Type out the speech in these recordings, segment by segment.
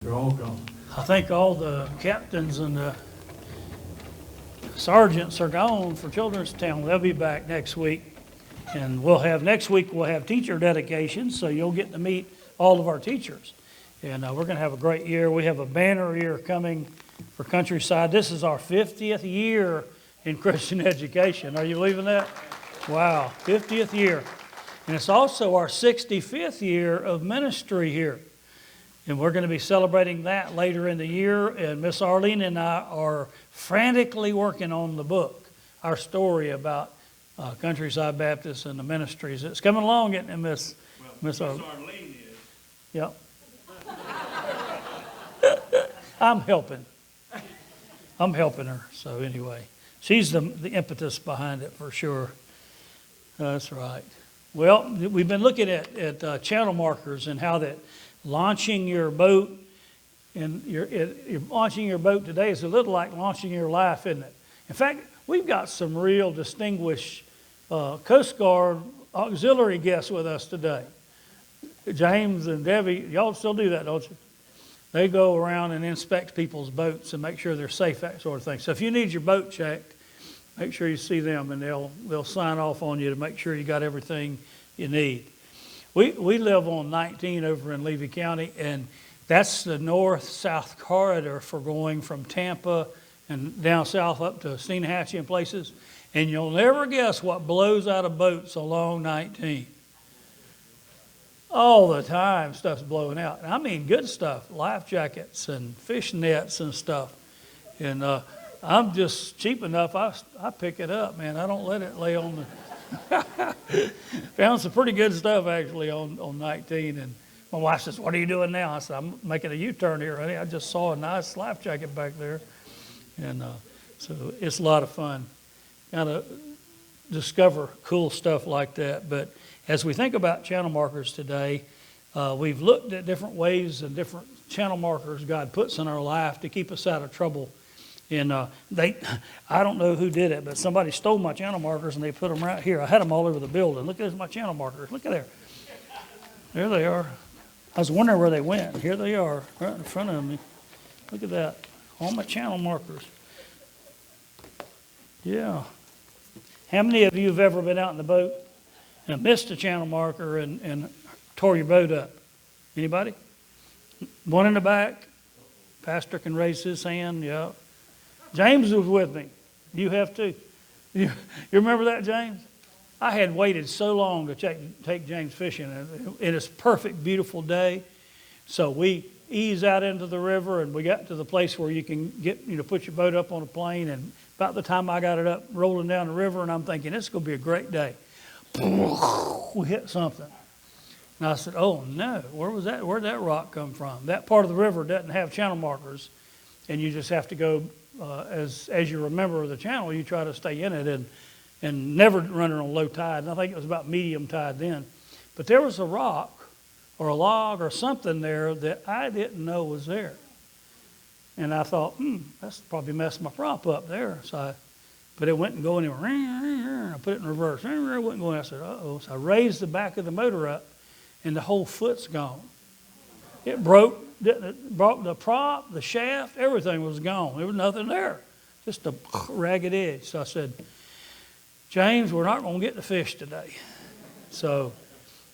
They're all gone. I think all the captains and the sergeants are gone for Children's Town. They'll be back next week. And next week we'll have teacher dedication, so you'll get to meet all of our teachers. And we're going to have a great year. We have a banner year coming for Countryside. This is our 50th year in Christian education. Are you believing that? Wow, 50th year. And it's also our 65th year of ministry here. And we're going to be celebrating that later in the year. And Miss Arlene and I are frantically working on the book, our story about Countryside Baptist and the ministries. It's coming along, isn't it, Miss Arlene is. Yep. I'm helping her. So anyway, she's the impetus behind it for sure. That's right. Well, we've been looking at channel markers and how that launching your boat and you're launching your boat today is a little like launching your life, isn't it? In fact, we've got some real distinguished Coast Guard auxiliary guests with us today. James and Debbie, y'all still do that, don't you? They go around and inspect people's boats and make sure they're safe, that sort of thing. So if you need your boat checked, make sure you see them and they'll sign off on you to make sure you got everything you need. We live on 19 over in Levy County, and that's the north-south corridor for going from Tampa and down south up to Steenhatchee and places. And you'll never guess what blows out of boats along 19. All the time stuff's blowing out. And I mean good stuff, life jackets and fish nets and stuff. And I'm just cheap enough, I pick it up, man. I don't let it lay on the... Found some pretty good stuff actually on 19. And my wife says, "What are you doing now?" I said, "I'm making a U-turn here, honey. I just saw a nice life jacket back there." And so it's a lot of fun. Kind of discover cool stuff like that. But as we think about channel markers today, we've looked at different ways and different channel markers God puts in our life to keep us out of trouble. And I don't know who did it, but somebody stole my channel markers and they put them right here. I had them all over the building. Look at my channel markers. Look at there. There they are. I was wondering where they went. Here they are, right in front of me. Look at that. All my channel markers. Yeah. How many of you have ever been out in the boat and missed a channel marker and tore your boat up? Anybody? One in the back? Pastor can raise his hand. Yeah. James was with me. You have too. You remember that, James? I had waited so long to take James fishing, and it's a perfect, beautiful day. So we eased out into the river, and we got to the place where you can put your boat up on a plane. And about the time I got it up, rolling down the river, and I'm thinking, it's going to be a great day. We hit something. And I said, "Oh no, where was that? Where'd that rock come from?" That part of the river doesn't have channel markers, and you just have to go as you remember the channel. You try to stay in it and never run it on low tide. And I think it was about medium tide then. But there was a rock or a log or something there that I didn't know was there. And I thought, that's probably messed my prop up there. But it wouldn't go anywhere. I put it in reverse. It wouldn't go. I said, uh-oh. So I raised the back of the motor up, and the whole foot's gone. It broke the prop, the shaft, everything was gone. There was nothing there, just a ragged edge. So I said, "James, we're not going to get the fish today." So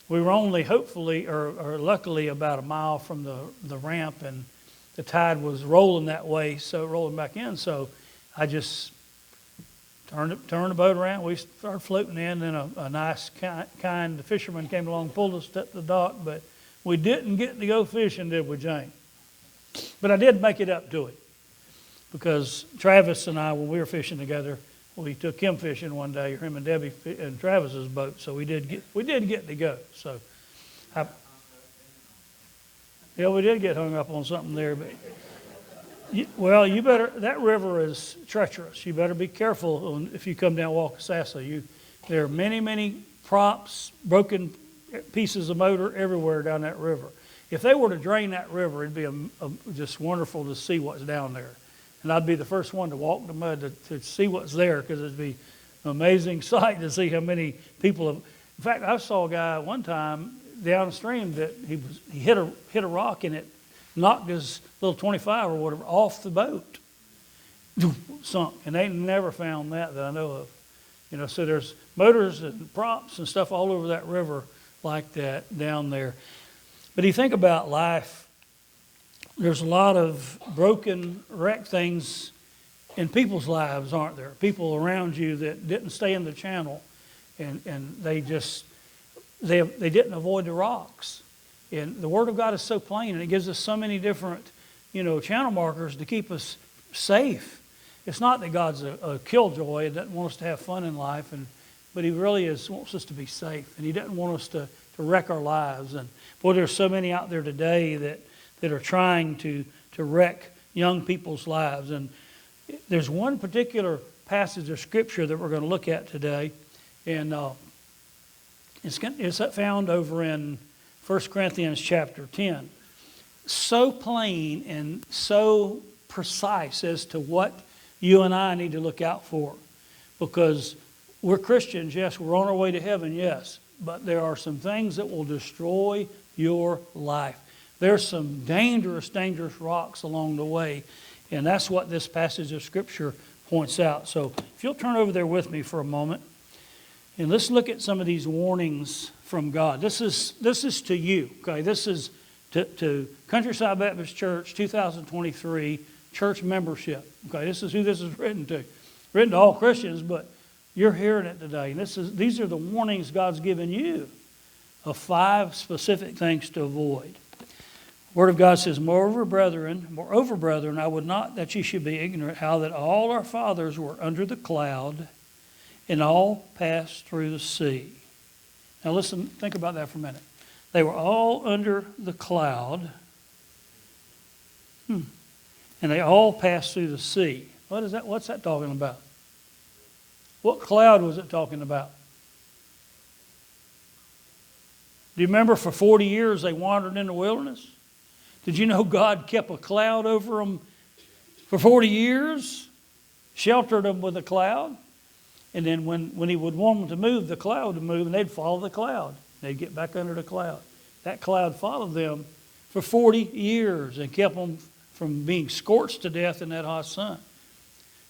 we were only hopefully or luckily about a mile from the ramp, and the tide was rolling that way, so rolling back in. So I just turned the boat around. We started floating in, and a nice kind fisherman came along, pulled us to the dock, but we didn't get to go fishing, did we, Jane? But I did make it up to it, because Travis and I, when we were fishing together, we took him fishing one day, him and Debbie and Travis's boat. So we did get to go. So, we did get hung up on something there, but you better. That river is treacherous. You better be careful if you come down Walkasassa. There are many props, broken pieces of motor everywhere down that river. If they were to drain that river, it'd be just wonderful to see what's down there. And I'd be the first one to walk the mud to see what's there, because it'd be an amazing sight to see how many people have. In fact, I saw a guy one time downstream that he hit a rock, and it knocked his little 25 or whatever off the boat. Sunk. And they never found that I know of. You know, so there's motors and props and stuff all over that river like that down there. But you think about life, there's a lot of broken, wrecked things in people's lives, aren't there? People around you that didn't stay in the channel and they didn't avoid the rocks. And the Word of God is so plain, and it gives us so many different, channel markers to keep us safe. It's not that God's a killjoy and doesn't want us to have fun in life, but He really wants us to be safe, and He doesn't want us to wreck our lives. And boy, there's so many out there today that are trying to wreck young people's lives. And there's one particular passage of Scripture that we're going to look at today, and it's found over in 1 Corinthians chapter 10. So plain and so precise as to what you and I need to look out for. Because we're Christians, yes, we're on our way to heaven, yes, but there are some things that will destroy your life. There's some dangerous, dangerous rocks along the way, and that's what this passage of Scripture points out. So if you'll turn over there with me for a moment, and let's look at some of these warnings from God. This is to you, okay? This is to Countryside Baptist Church 2023 church membership. Okay, this is who this is written to. Written to all Christians, but you're hearing it today. And these are the warnings God's given you of 5 specific things to avoid. Word of God says, Moreover, brethren, I would not that ye should be ignorant how that all our fathers were under the cloud and all passed through the sea. Now listen, think about that for a minute. They were all under the cloud, and they all passed through the sea. What's that talking about? What cloud was it talking about? Do you remember for 40 years they wandered in the wilderness? Did you know God kept a cloud over them for 40 years? Sheltered them with a cloud? And then when He would want them to move, the cloud would move, and they'd follow the cloud. They'd get back under the cloud. That cloud followed them for 40 years and kept them from being scorched to death in that hot sun.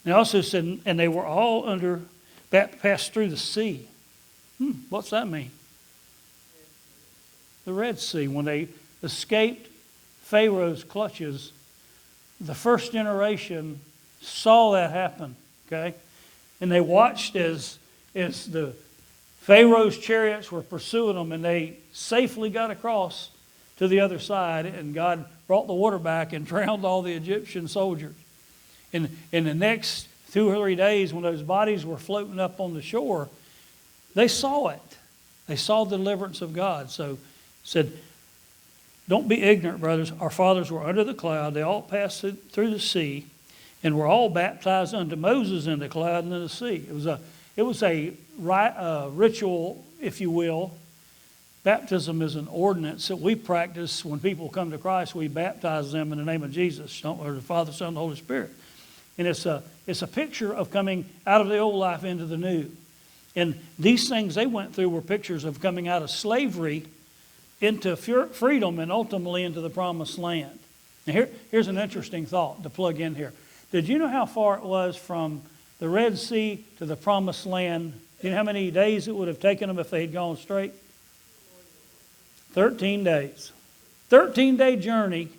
And it also said, and they were all passed through the sea. What's that mean? The Red Sea. When they escaped Pharaoh's clutches, the first generation saw that happen, okay? And they watched as the Pharaoh's chariots were pursuing them, and they safely got across to the other side, and God brought the water back and drowned all the Egyptian soldiers. In the next 2 or 3 days, when those bodies were floating up on the shore, they saw it. They saw the deliverance of God. So it said, don't be ignorant, brothers. Our fathers were under the cloud. They all passed through the sea, and were all baptized unto Moses in the cloud and in the sea. It was a ritual, if you will. Baptism is an ordinance that we practice when people come to Christ. We baptize them in the name of Jesus, or the Father, Son, and the Holy Spirit. And it's a picture of coming out of the old life into the new. And these things they went through were pictures of coming out of slavery into freedom and ultimately into the promised land. Now here's an interesting thought to plug in here. Did you know how far it was from the Red Sea to the promised land? Do you know how many days it would have taken them if they had gone straight? 13 days. 13-day journey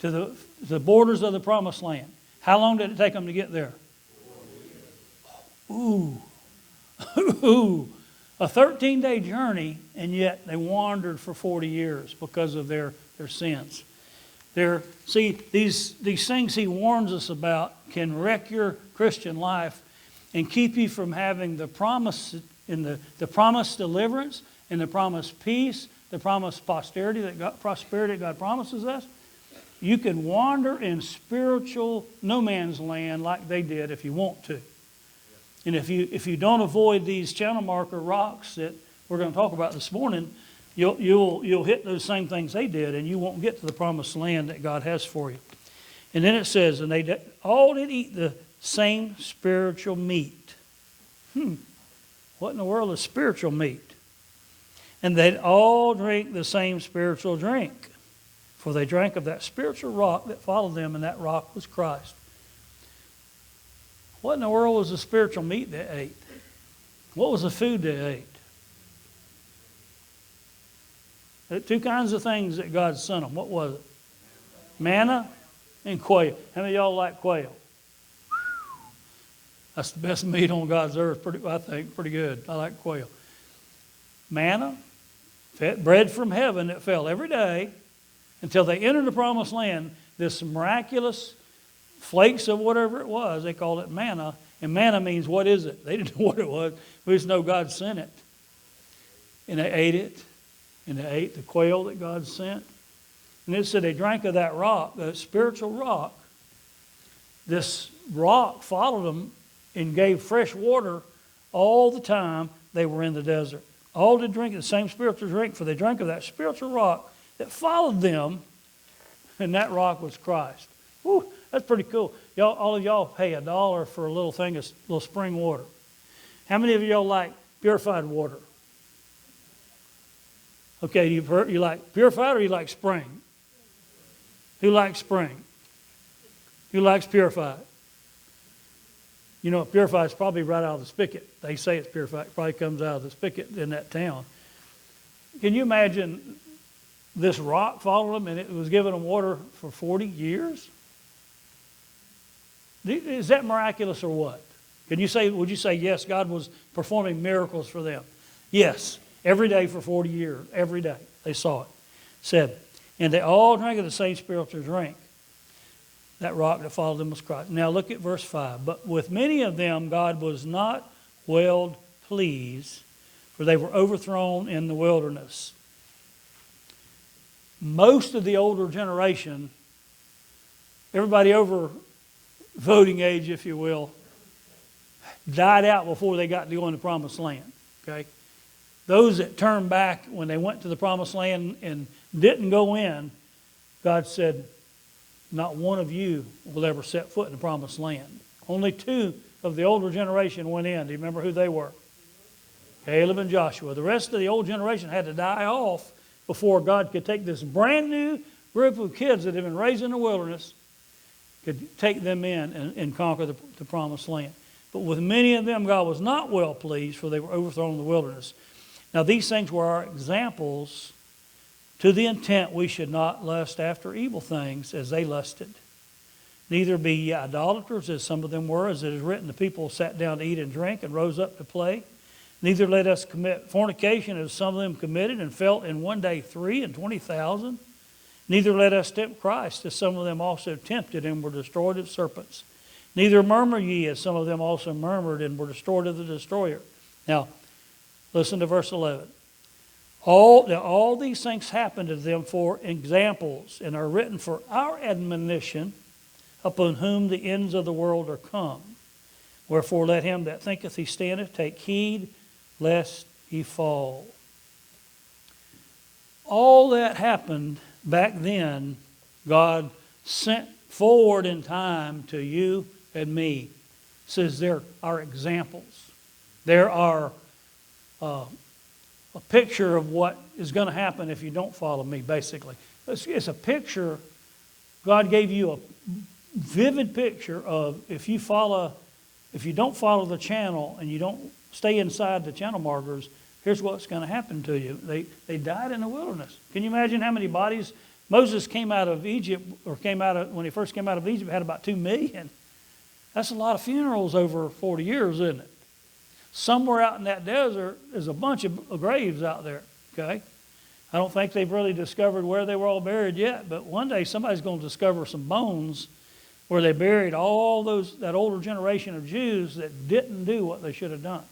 to the borders of the promised land. How long did it take them to get there? Ooh. A 13-day journey, and yet they wandered for 40 years because of their sins. These things He warns us about can wreck your Christian life and keep you from having the promise in the promised deliverance and the promised peace, the promised prosperity that God promises us. You can wander in spiritual no man's land like they did if you want to. And if you don't avoid these channel marker rocks that we're going to talk about this morning, you'll hit those same things they did, and you won't get to the promised land that God has for you. And then it says, and they all did eat the same spiritual meat. What in the world is spiritual meat? And they'd all drink the same spiritual drink. For they drank of that spiritual rock that followed them, and that rock was Christ. What in the world was the spiritual meat they ate? What was the food they ate? There are two kinds of things that God sent them. What was it? Manna and quail. How many of y'all like quail? That's the best meat on God's earth, I think. Pretty good. I like quail. Manna, bread from heaven that fell every day until they entered the promised land. This miraculous flakes of whatever it was, they called it manna. And manna means, what is it? They didn't know what it was. We just know God sent it. And they ate it. And they ate the quail that God sent. And it said they drank of that rock, the spiritual rock. This rock followed them and gave fresh water all the time they were in the desert. All to drink the same spiritual drink, for they drank of that spiritual rock that followed them, and that rock was Christ. Whew, that's pretty cool. Y'all, all of y'all pay $1 for a little thing of little spring water. How many of y'all like purified water? Okay, you like purified or you like spring? Who likes spring? Who likes purified? You know, purified is probably right out of the spigot. They say it's purified. It probably comes out of the spigot in that town. Can you imagine this rock followed them and it was giving them water for 40 years? Is that miraculous or what? Would you say yes, God was performing miracles for them? Yes, every day for 40 years, every day they saw it. Said, and they all drank of the same spiritual drink. That rock that followed them was Christ. Now look at verse 5. But with many of them God was not well pleased, for they were overthrown in the wilderness. Most of the older generation, everybody over voting age, if you will, died out before they got to go in the promised land. Okay? Those that turned back when they went to the promised land and didn't go in, God said, not one of you will ever set foot in the promised land. Only 2 of the older generation went in. Do you remember who they were? Caleb and Joshua. The rest of the old generation had to die off before God could take this brand new group of kids that had been raised in the wilderness, could take them in and conquer the promised land. But with many of them God was not well pleased, for they were overthrown in the wilderness. Now these things were our examples, to the intent we should not lust after evil things as they lusted. Neither be ye idolaters, as some of them were, as it is written, the people sat down to eat and drink and rose up to play. Neither let us commit fornication, as some of them committed and fell in one day 23,000. Neither let us tempt Christ, as some of them also tempted and were destroyed of serpents. Neither murmur ye, as some of them also murmured and were destroyed of the destroyer. Now, listen to verse 11. All these things happened to them for examples, and are written for our admonition, upon whom the ends of the world are come. Wherefore let him that thinketh he standeth take heed lest he fall. All that happened back then, God sent forward in time to you and me. It says there are examples. There are a picture of what is going to happen if you don't follow me, basically. It's a picture. God gave you a vivid picture of if you don't follow the channel and you don't stay inside the channel markers, here's what's going to happen to you. They died in the wilderness. Can you imagine how many bodies? Moses came out of Egypt, when he first came out of Egypt, had about 2 million. That's a lot of funerals over 40 years, isn't it? Somewhere out in that desert, there's a bunch of graves out there, okay? I don't think they've really discovered where they were all buried yet, but one day somebody's going to discover some bones where they buried all that older generation of Jews that didn't do what they should have done.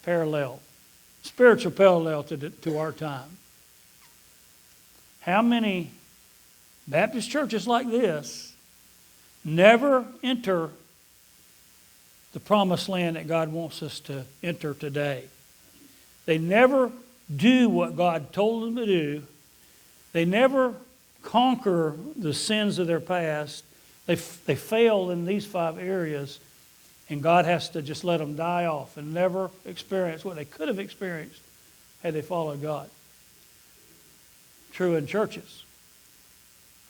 Parallel. Spiritual parallel to our time. How many Baptist churches like this never enter the promised land that God wants us to enter today? They never do what God told them to do. They never conquer the sins of their past. They fail in these 5 areas, and God has to just let them die off and never experience what they could have experienced had they followed God. True in churches.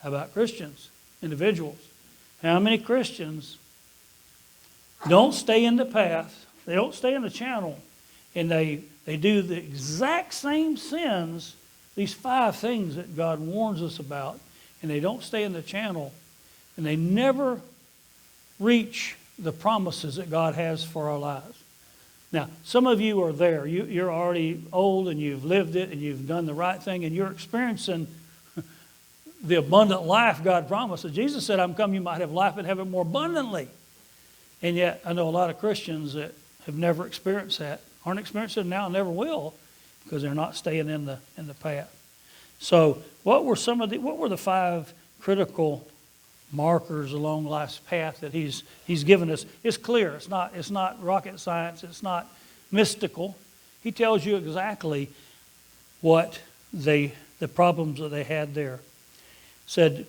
How about Christians, individuals? How many Christians don't stay in the path, they don't stay in the channel, and they do the exact same sins, these 5 things that God warns us about, and they don't stay in the channel, and they never reach the promises that God has for our lives. Now, some of you are there. You're already old and you've lived it and you've done the right thing and you're experiencing the abundant life God promised. So Jesus said, I'm come you might have life and have it more abundantly. And yet, I know a lot of Christians that have never experienced that, aren't experiencing it now and never will, because they're not staying in the path. So, what were the 5 critical markers along life's path that He's given us? It's clear. It's not rocket science. It's not mystical. He tells you exactly what the problems that they had there. Said,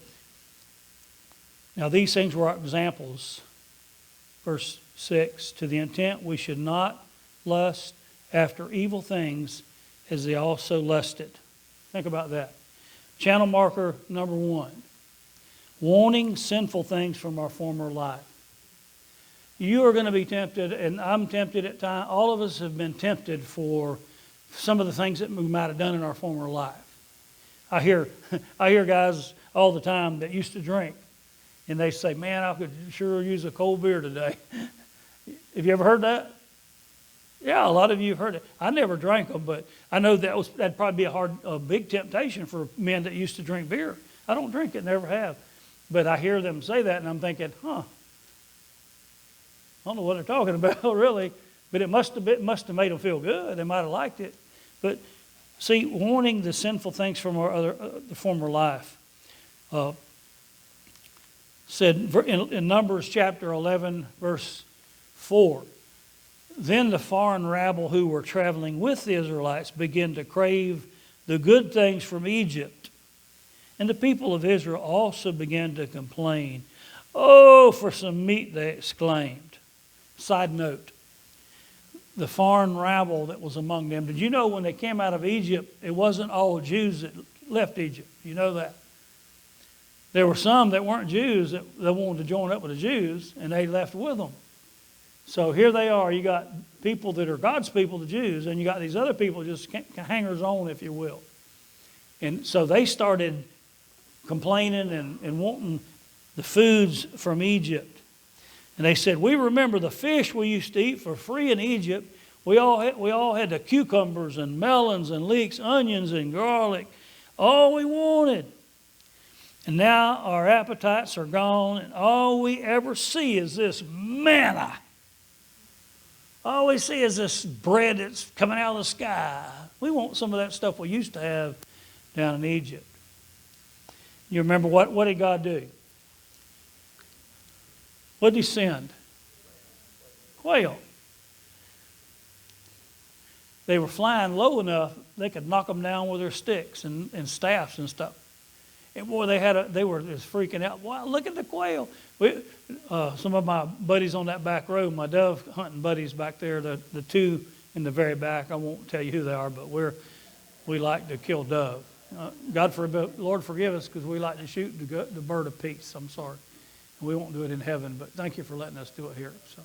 now these things were our examples. Verse 6, to the intent we should not lust after evil things as they also lusted. Think about that. Channel marker number 1. Wanting sinful things from our former life. You are going to be tempted, and I'm tempted at times. All of us have been tempted for some of the things that we might have done in our former life. I hear guys all the time that used to drink, and they say, man, I could sure use a cold beer today. Have you ever heard that? Yeah, a lot of you have heard it. I never drank them, but I know that'd probably be a big temptation for men that used to drink beer. I don't drink it, never have. But I hear them say that, and I'm thinking, I don't know what they're talking about, really. But it must have made them feel good. They might have liked it. But see, wanting the sinful things from the former life. Said in Numbers chapter 11, verse 4, then the foreign rabble who were traveling with the Israelites began to crave the good things from Egypt. And the people of Israel also began to complain. Oh, for some meat, they exclaimed. Side note, the foreign rabble that was among them. Did you know when they came out of Egypt, it wasn't all Jews that left Egypt? You know that? There were some that weren't Jews that wanted to join up with the Jews, and they left with them. So here they are. You got people that are God's people, the Jews, and you got these other people, just hangers-on, if you will. And so they started complaining and wanting the foods from Egypt. And they said, we remember the fish we used to eat for free in Egypt. We all had the cucumbers and melons and leeks, onions and garlic, all we wanted. And now our appetites are gone, and all we ever see is this manna. All we see is this bread that's coming out of the sky. We want some of that stuff we used to have down in Egypt. You remember what did God do? What did He send? Quail. They were flying low enough they could knock them down with their sticks and staffs and stuff. And boy, they were just freaking out. Wow, look at the quail. Some of my buddies on that back row, my dove hunting buddies back there, the 2 in the very back, I won't tell you who they are, but we like to kill dove. Lord forgive us, because we like to shoot the bird of peace. I'm sorry. We won't do it in heaven, but thank you for letting us do it here. So,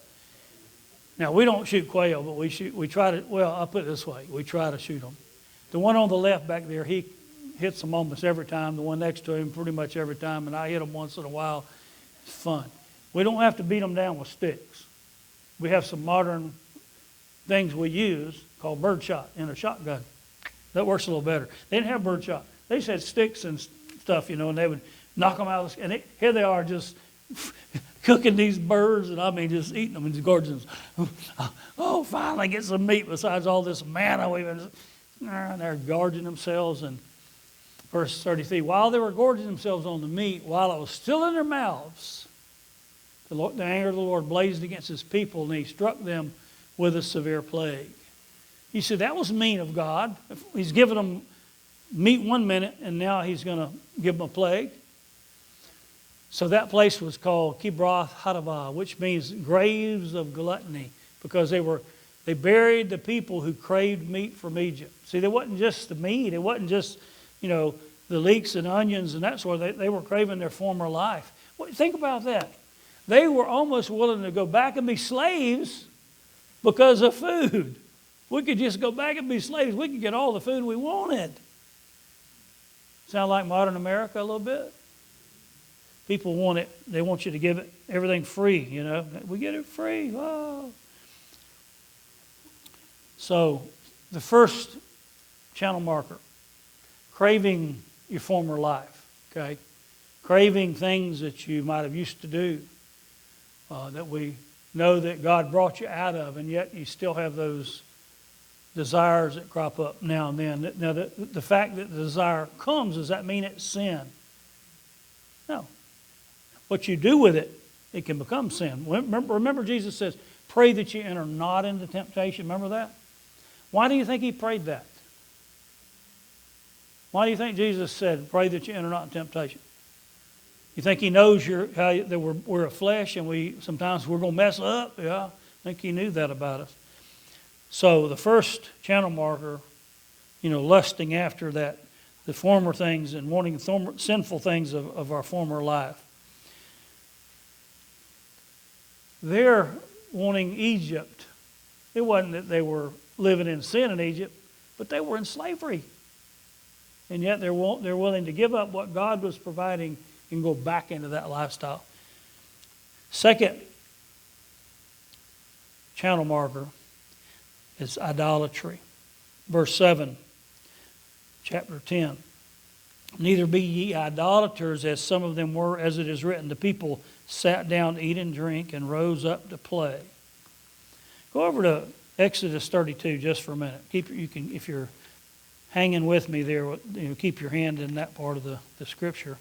now, we don't shoot quail, but we try to, well, I'll put it this way. We try to shoot them. The one on the left back there, he hits them almost every time. The one next to him pretty much every time, and I hit them once in a while. It's fun. We don't have to beat them down with sticks. We have some modern things we use called birdshot in a shotgun. That works a little better. They didn't have birdshot. They just had sticks and stuff, and they would knock them out. And here they are just cooking these birds, and I mean just eating them in the gardens. Oh, finally get some meat besides all this manna. And they're gorging themselves. And verse 33, while they were gorging themselves on the meat, while it was still in their mouths, the anger of the Lord blazed against His people, and He struck them with a severe plague. You said that was mean of God. He's given them meat 1 minute, and now He's going to give them a plague. So that place was called Kibroth Hattaavah, which means graves of gluttony, because they were They buried the people who craved meat from Egypt. See, it wasn't just the meat. It wasn't just, the leeks and onions and that sort of thing. They were craving their former life. Think about that. They were almost willing to go back and be slaves because of food. We could just go back and be slaves. We could get all the food we wanted. Sound like modern America a little bit? People want it. They want you to give it everything free, We get it free. Oh. So, the first channel marker, craving your former life, okay? Craving things that you might have used to do, that we know that God brought you out of, and yet you still have those desires that crop up now and then. Now, the fact that the desire comes, does that mean it's sin? No. What you do with it, it can become sin. Remember Jesus says, pray that you enter not into temptation. Remember that? Why do you think he prayed that? Why do you think Jesus said, pray that you enter not in temptation? You think he knows that we're a flesh and sometimes we're going to mess up? Yeah, I think he knew that about us. So the first channel marker, lusting after that, the former things and wanting sinful things of our former life. They're wanting Egypt. It wasn't that they were living in sin in Egypt, but they were in slavery. And yet they're willing to give up what God was providing and go back into that lifestyle. Second channel marker is idolatry. Verse 7, chapter 10. Neither be ye idolaters, as some of them were, as it is written, the people sat down to eat and drink and rose up to play. Go over to Exodus 32 just for a minute. If you're hanging with me there, keep your hand in that part of the scripture.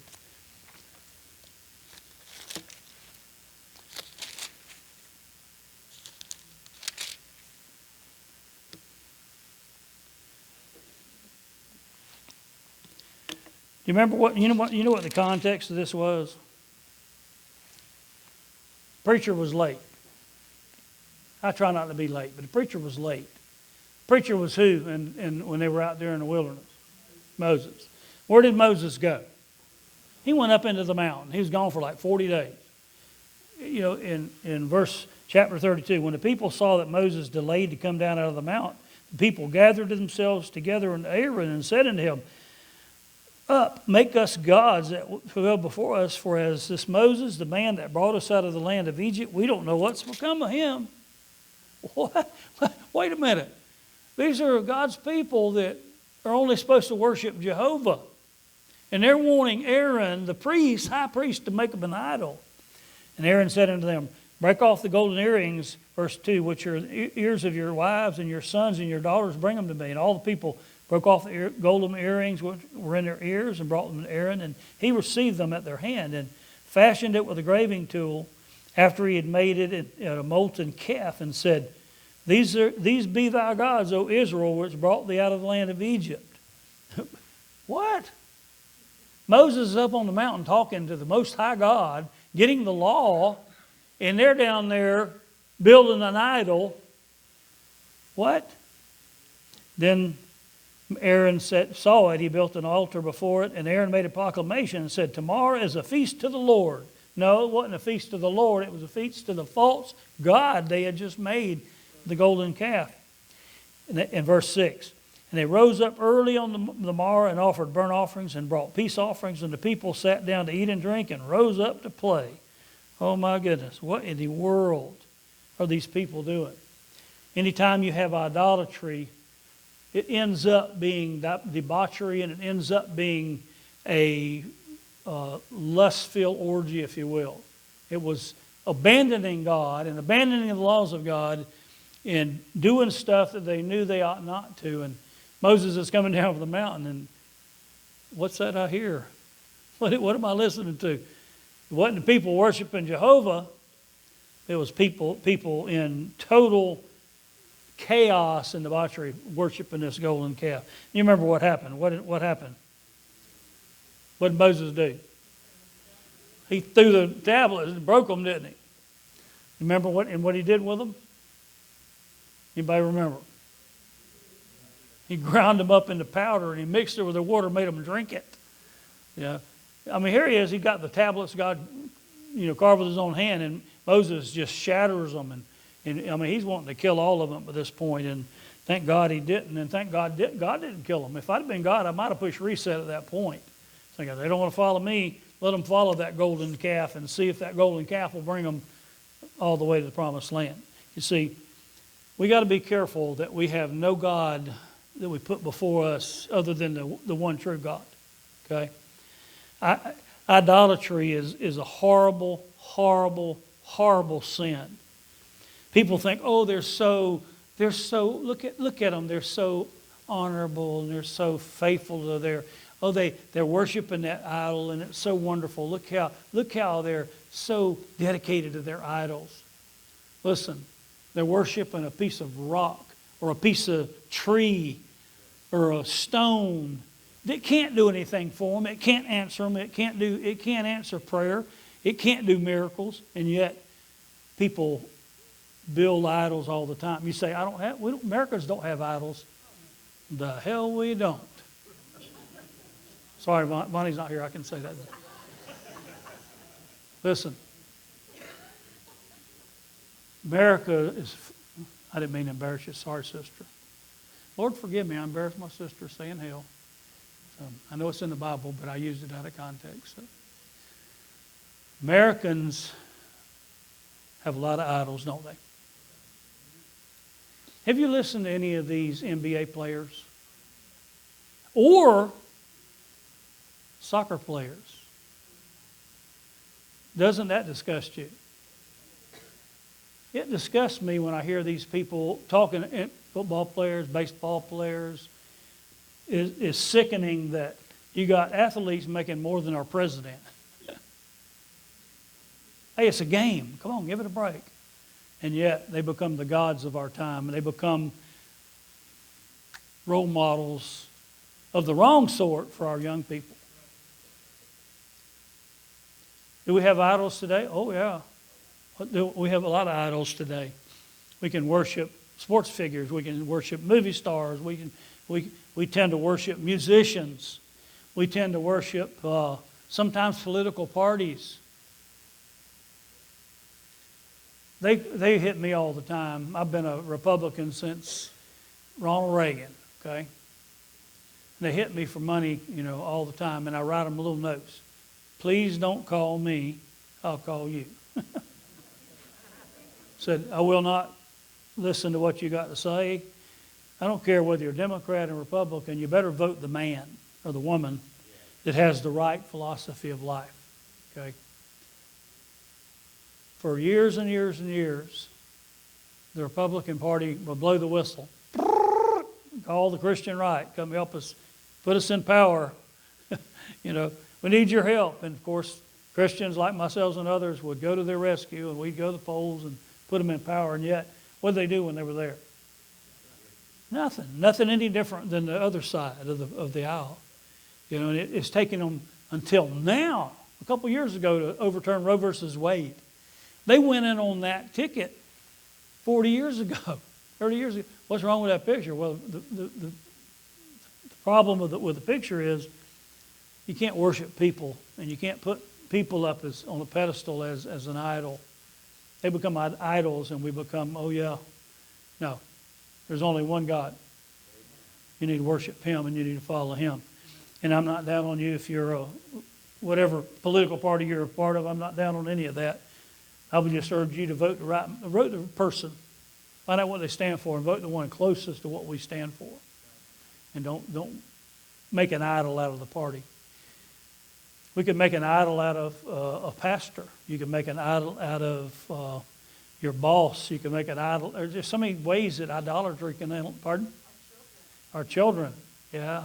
Do you remember what the context of this was? Preacher was late. I try not to be late, but the preacher was late. Preacher was who and when they were out there in the wilderness? Moses. Where did Moses go? He went up into the mountain. He was gone for like 40 days. In verse chapter 32, when the people saw that Moses delayed to come down out of the mountain, the people gathered themselves together unto Aaron and said unto him, up, make us gods that will go before us, for as this Moses, the man that brought us out of the land of Egypt, we don't know what's become of him. What? Wait a minute. These are God's people that are only supposed to worship Jehovah. And they're wanting Aaron, the priest, high priest, to make them an idol. And Aaron said unto them, break off the golden earrings, verse 2, which are the ears of your wives and your sons and your daughters, bring them to me. And all the people broke off the golden earrings which were in their ears and brought them to Aaron. And he received them at their hand and fashioned it with a graving tool after he had made it at a molten calf and said, These be thy gods, O Israel, which brought thee out of the land of Egypt. What? Moses is up on the mountain talking to the Most High God, getting the law, and they're down there building an idol. What? Then Aaron saw it. He built an altar before it, and Aaron made a proclamation and said, tomorrow is a feast to the Lord. No, it wasn't a feast to the Lord. It was a feast to the false god they had just made, the golden calf. In verse 6, and they rose up early on the morrow and offered burnt offerings and brought peace offerings, and the people sat down to eat and drink and rose up to play. Oh my goodness, what in the world are these people doing? Anytime you have idolatry, it ends up being debauchery, and it ends up being a lust-filled orgy, if you will. It was abandoning God and abandoning the laws of God and doing stuff that they knew they ought not to. And Moses is coming down from the mountain, and what's that I hear? What am I listening to? It wasn't the people worshiping Jehovah. It was people in total chaos and debauchery worshiping this golden calf. You remember what happened? What happened? What did Moses do? He threw the tablets and broke them, didn't he? Remember what he did with them? Anybody remember? He ground them up into powder and he mixed it with the water, made them drink it. Yeah. I mean, here he is. He got the tablets God, carved with his own hand, and Moses just shatters them. And I mean, he's wanting to kill all of them at this point, and thank God he didn't. And thank God God didn't kill them. If I'd have been God, I might have pushed reset at that point. Thinking, they don't want to follow me. Let them follow that golden calf and see if that golden calf will bring them all the way to the promised land. You see, we got to be careful that we have no God that we put before us other than the one true God. Okay? Idolatry is a horrible, horrible, horrible sin. People think, oh, they're so look at them, they're so honorable and they're so faithful to they're worshiping that idol and it's so wonderful. Look how they're so dedicated to their idols. Listen, they're worshiping a piece of rock or a piece of tree or a stone that can't do anything for them. It can't answer them. It can't answer prayer. It can't do miracles. And yet, people build idols all the time. You say, Americans don't have idols. The hell we don't. Sorry, Bonnie's not here. I can say that. Listen, America is, I didn't mean to embarrass you. Sorry, sister. Lord, forgive me. I embarrassed my sister saying hell. I know it's in the Bible, but I used it out of context. So. Americans have a lot of idols, don't they? Have you listened to any of these NBA players? Or soccer players? Doesn't that disgust you? It disgusts me when I hear these people talking, football players, baseball players. Is sickening that you got athletes making more than our president. Hey, it's a game. Come on, give it a break. And yet they become the gods of our time. And they become role models of the wrong sort for our young people. Do we have idols today? Oh, yeah. We have a lot of idols today. We can worship sports figures. We can worship movie stars. We tend to worship musicians. We tend to worship sometimes political parties. They hit me all the time. I've been a Republican since Ronald Reagan, okay? And they hit me for money, all the time, and I write them little notes. Please don't call me, I'll call you. Said, I will not listen to what you got to say. I don't care whether you're Democrat or Republican, you better vote the man or the woman that has the right philosophy of life, okay? For years and years and years, the Republican Party will blow the whistle. Call the Christian right, come help us, put us in power. We need your help. And of course, Christians like myself and others would go to their rescue and we'd go to the polls and put them in power. And yet, what did they do when they were there? Nothing any different than the other side of the aisle. And it's taken them until now, a couple years ago, to overturn Roe versus Wade. They went in on that ticket 40 years ago, 30 years ago. What's wrong with that picture? Well, the problem with the picture is you can't worship people, and you can't put people up on a pedestal as an idol. They become idols, and we become, oh yeah. No, there's only one God. You need to worship Him, and you need to follow Him. And I'm not down on you if you're whatever political party you're a part of. I'm not down on any of that. I would just urge you to vote the person. Find out what they stand for and vote the one closest to what we stand for. And don't make an idol out of the party. We could make an idol out of a pastor. You could make an idol out of your boss. You can make an idol. There's just so many ways that idolatry can, pardon? Our children, yeah.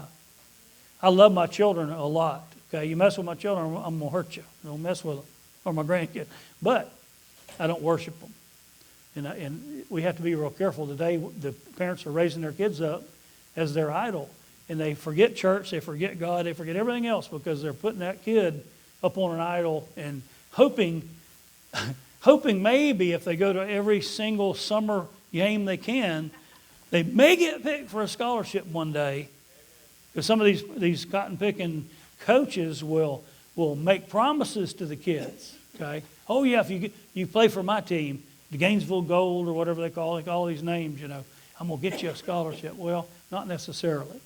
I love my children a lot. Okay, you mess with my children, I'm going to hurt you. Don't mess with them. Or my grandkids. But I don't worship them. And we have to be real careful today. The parents are raising their kids up as their idol. And they forget church, they forget God, they forget everything else because they're putting that kid up on an idol and hoping maybe if they go to every single summer game they can, They may get picked for a scholarship one day, because some of these cotton-picking coaches will make promises to the kids, okay? Oh, yeah, if you play for my team, the Gainesville Gold or whatever they call these names, I'm going to get you a scholarship. Well, not necessarily.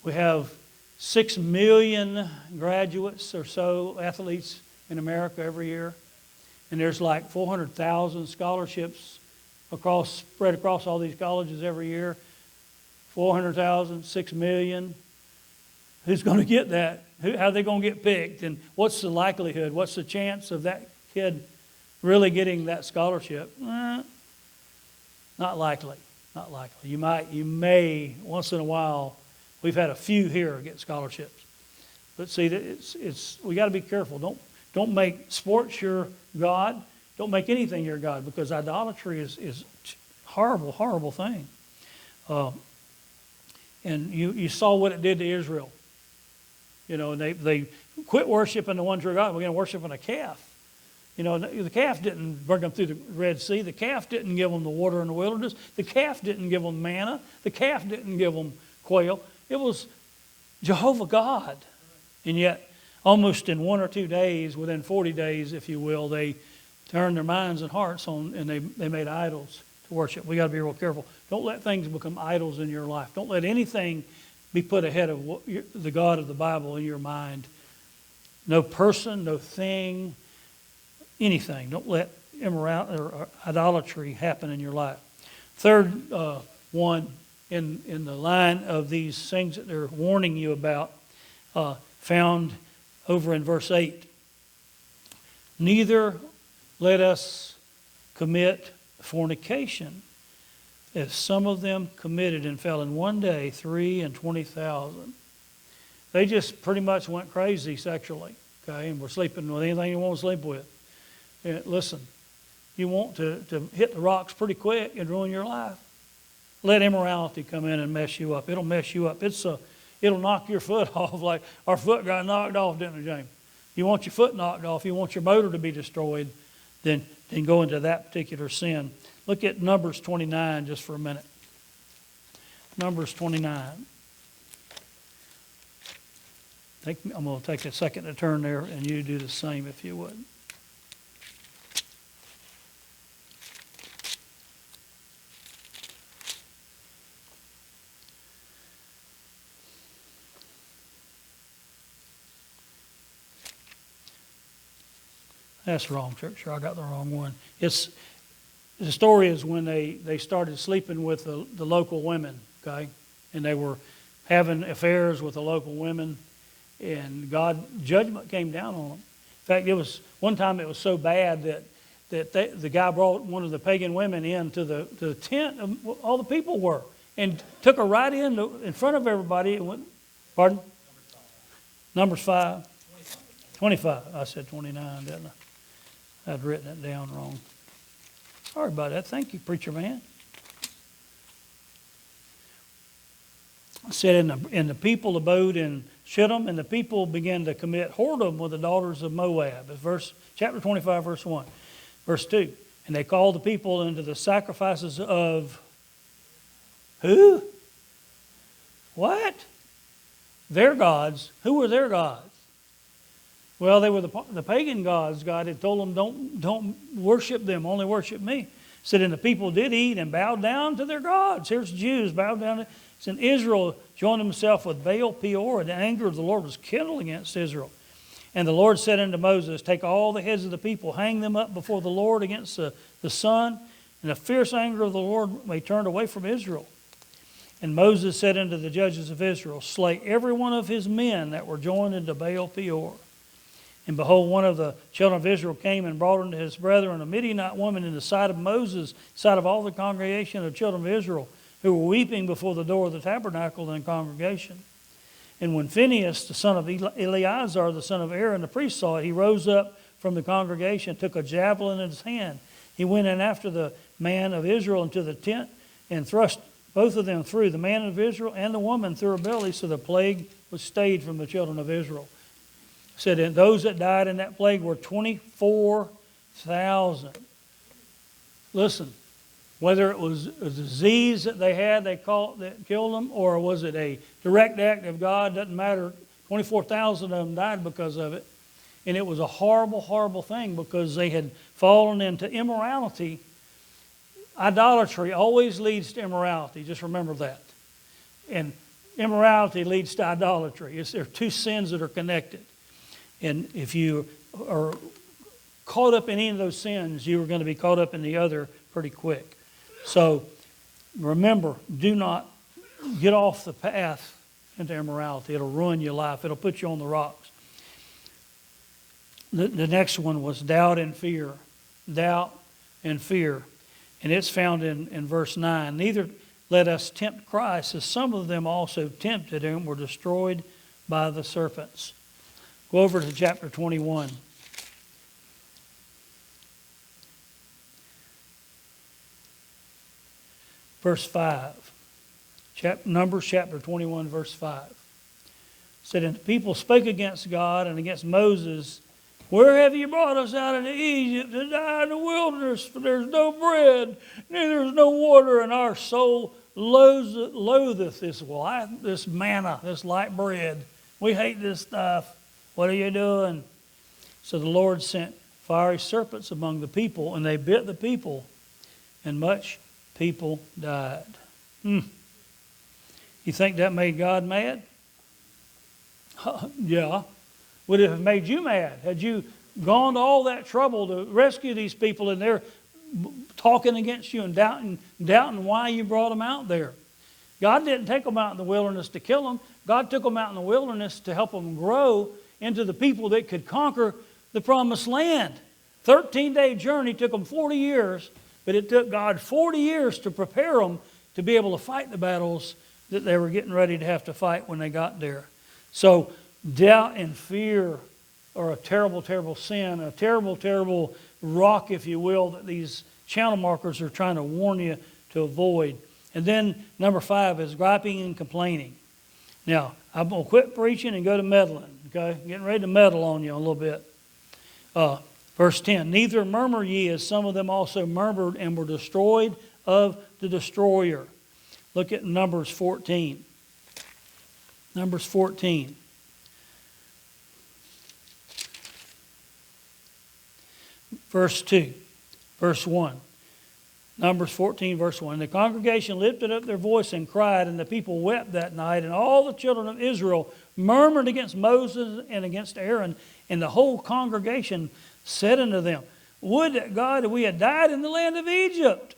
We have 6 million graduates or so, athletes in America every year. And there's like 400,000 scholarships spread across all these colleges every year. 400,000, 6 million. Who's going to get that? How are they going to get picked? And what's the likelihood? What's the chance of that kid really getting that scholarship? Not likely. Not likely. You may, once in a while, we've had a few here get scholarships. But see, we got to be careful. Don't make sports your God. Don't make anything your God, because idolatry is a horrible, horrible thing. And you saw what it did to Israel. They quit worshiping the one true God. We're going to worship a calf. The calf didn't bring them through the Red Sea. The calf didn't give them the water in the wilderness. The calf didn't give them manna. The calf didn't give them quail. It was Jehovah God. And yet, almost in 1 or 2 days, within 40 days, if you will, they turned their minds and hearts on, and they made idols to worship. We got to be real careful. Don't let things become idols in your life. Don't let anything be put ahead of the God of the Bible in your mind. No person, no thing, anything. Don't let immorality or idolatry happen in your life. Third one in the line of these things that they're warning you about, found over in verse 8. Neither let us commit fornication, as some of them committed and fell in one day 23,000. They just pretty much went crazy sexually, okay, and were sleeping with anything you want to sleep with. And listen, you want to hit the rocks pretty quick and ruin your life. Let immorality come in and mess you up. It'll mess you up. It'll knock your foot off like our foot got knocked off, didn't it, James? You want your foot knocked off, you want your motor to be destroyed, then go into that particular sin. Look at Numbers 29 just for a minute. Numbers 29. I'm going to take a second to turn there, and you do the same if you would. That's wrong, church. I got the wrong one. The story is when they started sleeping with the local women, okay? And they were having affairs with the local women, and judgment came down on them. In fact, one time it was so bad that the guy brought one of the pagan women into the tent of all the people were, and took her right in front of everybody. And went, pardon? Numbers 5. 25. I said 29, didn't I? I'd written it down wrong. Sorry about that. Thank you, preacher man. I said, and the people abode in Shittim, and the people began to commit whoredom with the daughters of Moab. Chapter 25, verse 1. Verse 2. And they called the people into the sacrifices of who? What? Their gods. Who were their gods? Well, they were the pagan gods. God had told them, don't worship them, only worship me. Said, and the people did eat and bowed down to their gods. Here's Jews bowed down. And Israel joined himself with Baal Peor, and the anger of the Lord was kindled against Israel. And the Lord said unto Moses, take all the heads of the people, hang them up before the Lord against the sun, and the fierce anger of the Lord may turn away from Israel. And Moses said unto the judges of Israel, slay every one of his men that were joined into Baal Peor. And behold, one of the children of Israel came and brought unto his brethren a Midianite woman in the sight of Moses, sight of all the congregation of the children of Israel, who were weeping before the door of the tabernacle and congregation. And when Phinehas, the son of Eleazar, the son of Aaron, the priest, saw it, he rose up from the congregation, took a javelin in his hand. He went in after the man of Israel into the tent and thrust both of them through, the man of Israel and the woman through her belly, so the plague was stayed from the children of Israel. Said, and those that died in that plague were 24,000. Listen, Whether it was a disease that they had that killed them, or was it a direct act of God, doesn't matter. 24,000 of them died because of it. And it was a horrible, horrible thing because they had fallen into immorality. Idolatry always leads to immorality. Just remember that. And immorality leads to idolatry. There are two sins that are connected. And if you are caught up in any of those sins, you are going to be caught up in the other pretty quick. So remember, do not get off the path into immorality. It'll ruin your life. It'll put you on the rocks. The next one was doubt and fear. Doubt and fear. And it's found in verse 9. Neither let us tempt Christ, as some of them also tempted him and were destroyed by the serpents. Go over to chapter 21. Verse 5. Numbers chapter 21, verse 5. It said, and the people spake against God and against Moses, where have you brought us out into Egypt to die in the wilderness? For there's no bread, neither is no water, and our soul loatheth this manna, this light bread. We hate this stuff. What are you doing? So the Lord sent fiery serpents among the people, and they bit the people, and much people died. You think that made God mad? Yeah. Would it have made you mad? Had you gone to all that trouble to rescue these people and they're talking against you and doubting why you brought them out there? God didn't take them out in the wilderness to kill them. God took them out in the wilderness to help them grow into the people that could conquer the promised land. 13-day journey took them 40 years, but it took God 40 years to prepare them to be able to fight the battles that they were getting ready to have to fight when they got there. So doubt and fear are a terrible, terrible sin, a terrible, terrible rock, if you will, that these channel markers are trying to warn you to avoid. And then number 5 is griping and complaining. Now, I'm going to quit preaching and go to meddling, okay? Getting ready to meddle on you a little bit. Verse 10, neither murmur ye as some of them also murmured and were destroyed of the destroyer. Look at Numbers 14. Numbers 14. Verse 2, verse 1. Numbers 14, verse 1. The congregation lifted up their voice and cried, and the people wept that night, and all the children of Israel murmured against Moses and against Aaron, and the whole congregation said unto them, would that God that we had died in the land of Egypt,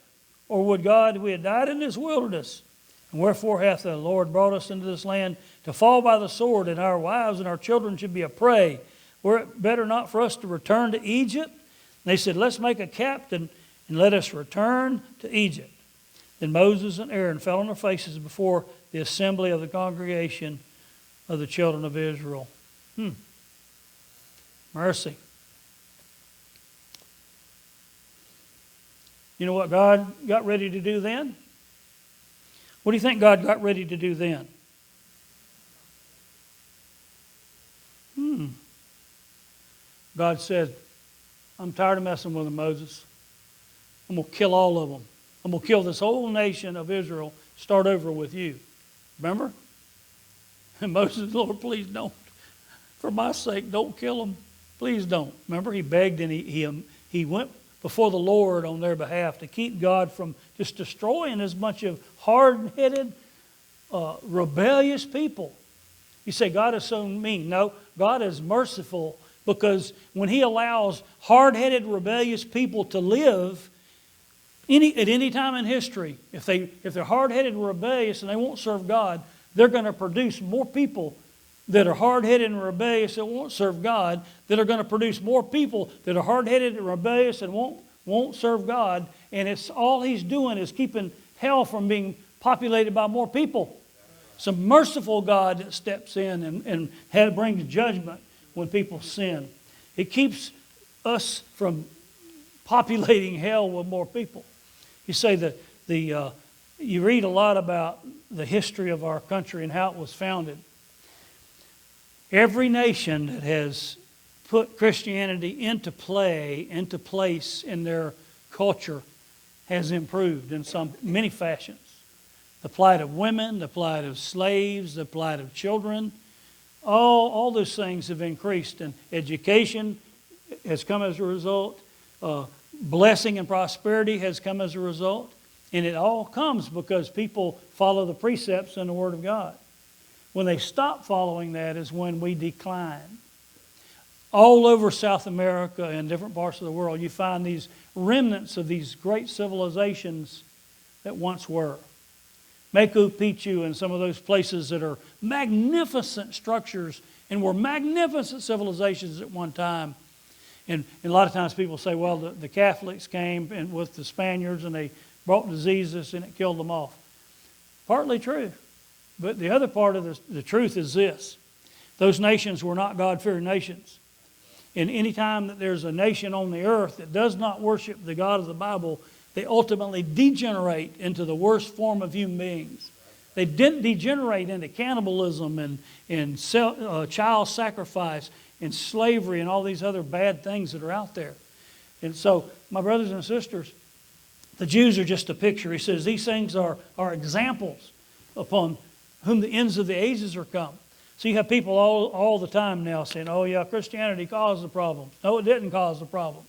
or would God that we had died in this wilderness? And wherefore hath the Lord brought us into this land to fall by the sword, and our wives and our children should be a prey? Were it better not for us to return to Egypt? And they said, let's make a captain and let us return to Egypt. Then Moses and Aaron fell on their faces before the assembly of the congregation of the children of Israel. Mercy. You know what God got ready to do then? What do you think God got ready to do then? God said, I'm tired of messing with them, Moses. I'm going to kill all of them. I'm going to kill this whole nation of Israel, start over with you. Remember? And Moses, Lord, please don't. For my sake, don't kill them. Please don't. Remember, he begged and he went before the Lord on their behalf to keep God from just destroying this bunch of hard-headed, rebellious people. You say, God is so mean. No, God is merciful, because when he allows hard-headed, rebellious people to live at any time in history, if they're hard-headed and rebellious and they won't serve God, they're going to produce more people that are hard-headed and rebellious that won't serve God, that are going to produce more people that are hard-headed and rebellious and won't serve God. And it's all he's doing is keeping hell from being populated by more people. It's a merciful God that steps in and brings judgment when people sin. It keeps us from populating hell with more people. You say that you read a lot about the history of our country and how it was founded. Every nation that has put Christianity into place in their culture has improved in many fashions. The plight of women, the plight of slaves, the plight of children, all those things have increased. And education has come as a result. Blessing and prosperity has come as a result. And it all comes because people follow the precepts in the Word of God. When they stop following that is when we decline. All over South America and different parts of the world, you find these remnants of these great civilizations that once were. Machu Picchu and some of those places that are magnificent structures and were magnificent civilizations at one time. And a lot of times people say, well, the Catholics came with the Spaniards and they brought diseases and it killed them off. Partly true. But the other part of the truth is this. Those nations were not God-fearing nations. And any time that there's a nation on the earth that does not worship the God of the Bible, they ultimately degenerate into the worst form of human beings. They didn't degenerate into cannibalism and child sacrifice and slavery and all these other bad things that are out there. And so, my brothers and sisters, the Jews are just a picture. He says these things are examples upon whom the ends of the ages are come. So you have people all the time now saying, oh yeah, Christianity caused the problem. No, it didn't cause the problem.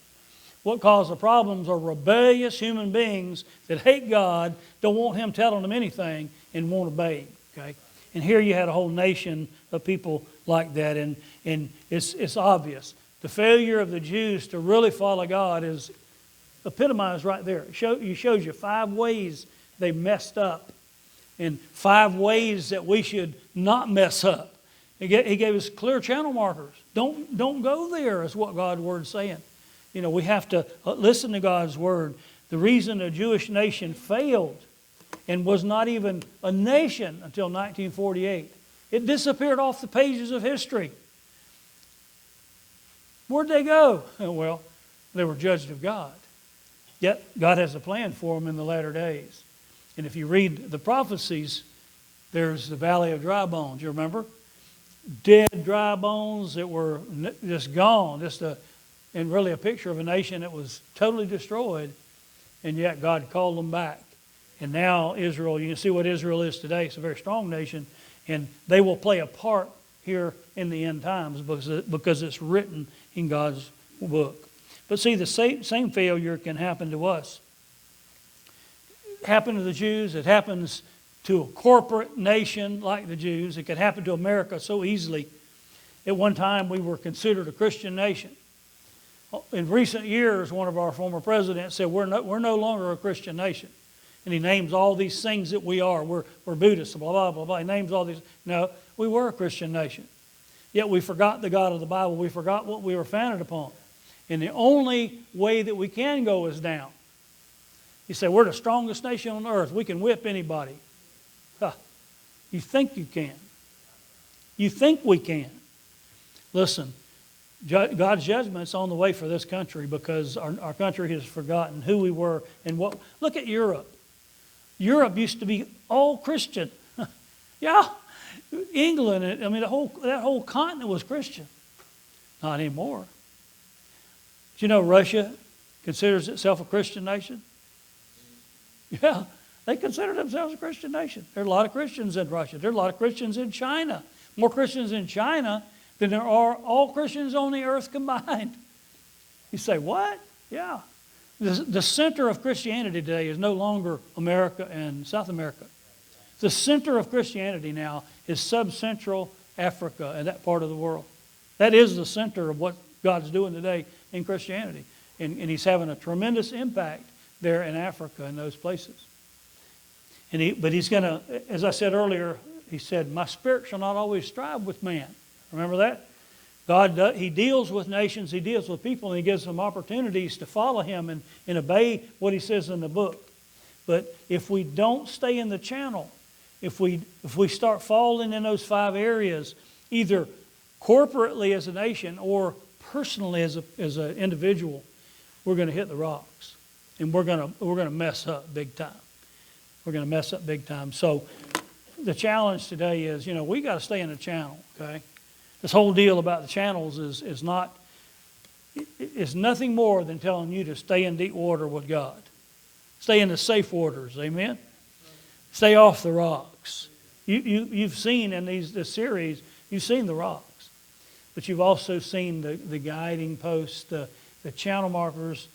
What caused the problems are rebellious human beings that hate God, don't want Him telling them anything, and won't obey Him. Okay? And here you had a whole nation of people like that, and it's obvious. The failure of the Jews to really follow God is epitomized right there. It shows you 5 ways they messed up, and 5 ways that we should not mess up. He gave us clear channel markers. Don't go there is what God's Word is saying. You know, we have to listen to God's Word. The reason the Jewish nation failed and was not even a nation until 1948, it disappeared off the pages of history. Where'd they go? Well, they were judged of God. Yet God has a plan for them in the latter days. And if you read the prophecies, there's the valley of dry bones. You remember? Dead, dry bones that were just gone. And really a picture of a nation that was totally destroyed. And yet God called them back. And now Israel, you can see what Israel is today. It's a very strong nation. And they will play a part here in the end times because it's written in God's book. But see, the same failure can happen to us. It happened to the Jews. It happens to a corporate nation like the Jews. It could happen to America so easily. At one time, we were considered a Christian nation. In recent years, one of our former presidents said, we're no longer a Christian nation. And he names all these things that we are. We're Buddhists, blah, blah, blah, blah. He names all these. No, we were a Christian nation. Yet we forgot the God of the Bible. We forgot what we were founded upon. And the only way that we can go is down. You say, we're the strongest nation on earth. We can whip anybody. Huh. You think you can. You think we can. Listen, God's judgment's on the way for this country because our country has forgotten who we were and what. Look at Europe. Europe used to be all Christian. Yeah. England, I mean, that whole continent was Christian. Not anymore. Do you know Russia considers itself a Christian nation? Yeah, they consider themselves a Christian nation. There are a lot of Christians in Russia. There are a lot of Christians in China. More Christians in China than there are all Christians on the earth combined. You say, what? Yeah. The center of Christianity today is no longer America and South America. The center of Christianity now is sub-central Africa and that part of the world. That is the center of what God's doing today in Christianity. And He's having a tremendous impact there in Africa and those places. But He's going to, as I said earlier, He said, my spirit shall not always strive with man. Remember that? God, He deals with nations, He deals with people, and He gives them opportunities to follow Him and obey what He says in the book. But if we don't stay in the channel, if we start falling in those 5 areas, either corporately as a nation or personally as an individual, we're going to hit the rocks. And we're going to mess up big time. We're going to mess up big time. So the challenge today is, we got to stay in the channel, okay? This whole deal about the channels is nothing more than telling you to stay in deep water with God. Stay in the safe waters. Amen? Stay off the rocks. You've seen in this series, you've seen the rocks. But you've also seen the guiding posts, the channel markers,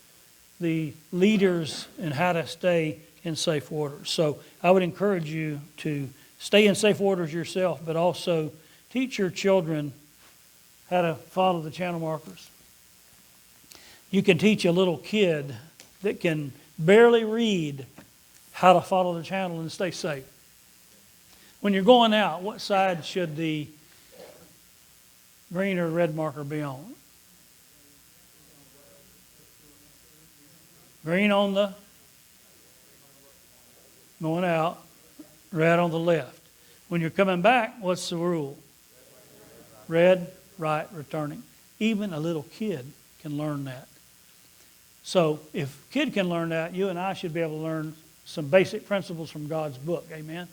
the leaders, and how to stay in safe waters. So I would encourage you to stay in safe waters yourself, but also teach your children how to follow the channel markers. You can teach a little kid that can barely read how to follow the channel and stay safe. When you're going out, what side should the green or red marker be on? Green on the going out, red on the left. When you're coming back, what's the rule? Red, right, returning. Even a little kid can learn that. So if a kid can learn that, you and I should be able to learn some basic principles from God's book. Amen?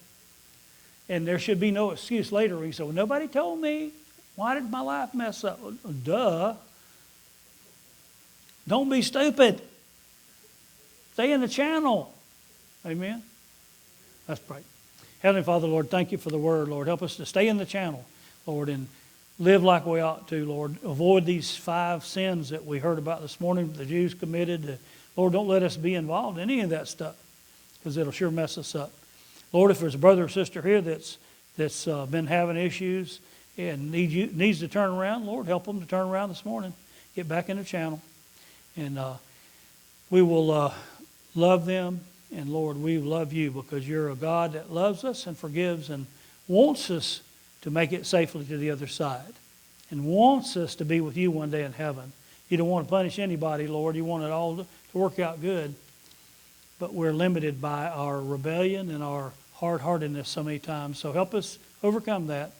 And there should be no excuse later where you say, well, nobody told me. Why did my life mess up? Well, duh. Don't be stupid. Stay in the channel. Amen? Let's pray. Heavenly Father, Lord, thank you for the word, Lord. Help us to stay in the channel, Lord, and live like we ought to, Lord. Avoid these 5 sins that we heard about this morning, the Jews committed. Lord, don't let us be involved in any of that stuff, because it'll sure mess us up. Lord, if there's a brother or sister here that's been having issues and needs to turn around, Lord, help them to turn around this morning. Get back in the channel. And we will love them. And Lord, we love you because you're a God that loves us and forgives and wants us to make it safely to the other side. And wants us to be with you one day in heaven. You don't want to punish anybody, Lord. You want it all to work out good. But we're limited by our rebellion and our hard-heartedness so many times. So help us overcome that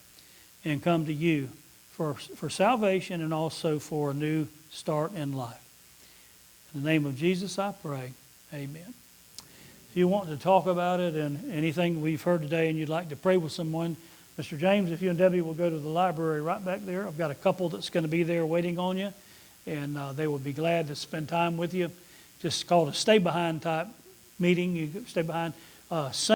and come to you for salvation and also for a new start in life. In the name of Jesus I pray. Amen. If you want to talk about it and anything we've heard today and you'd like to pray with someone, Mr. James, if you and Debbie will go to the library right back there. I've got a couple that's going to be there waiting on you, and they would be glad to spend time with you. Just called a stay behind type meeting. You stay behind.